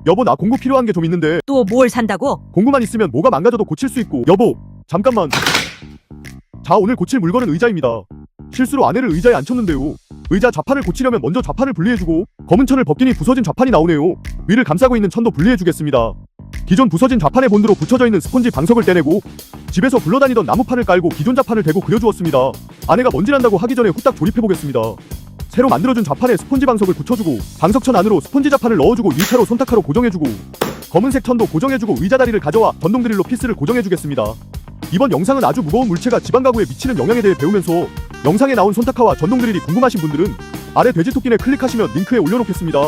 여보, 나 공구 필요한 게 좀 있는데. 또 뭘 산다고? 공구만 있으면 뭐가 망가져도 고칠 수 있고. 여보, 잠깐만. 자, 오늘 고칠 물건은 의자입니다. 실수로 아내를 의자에 앉혔는데요. 의자 좌판을 고치려면 먼저 좌판을 분리해주고 검은 천을 벗기니 부서진 좌판이 나오네요. 위를 감싸고 있는 천도 분리해주겠습니다. 기존 부서진 좌판의 본드로 붙여져 있는 스펀지 방석을 떼내고 집에서 굴러다니던 나무판을 깔고 기존 좌판을 대고 그려주었습니다. 아내가 먼지난다고 하기 전에 후딱 조립해보겠습니다. 새로 만들어준 좌판에 스펀지 방석을 붙여주고 방석천 안으로 스펀지 좌판을 넣어주고 1차로 손탁하로 고정해주고 검은색 천도 고정해주고 의자 다리를 가져와 전동 드릴로 피스를 고정해주겠습니다. 이번 영상은 아주 무거운 물체가 집안 가구에 미치는 영향에 대해 배우면서 영상에 나온 손탁화와 전동 드릴이 궁금하신 분들은 아래 돼지토끼네 클릭하시면 링크에 올려놓겠습니다.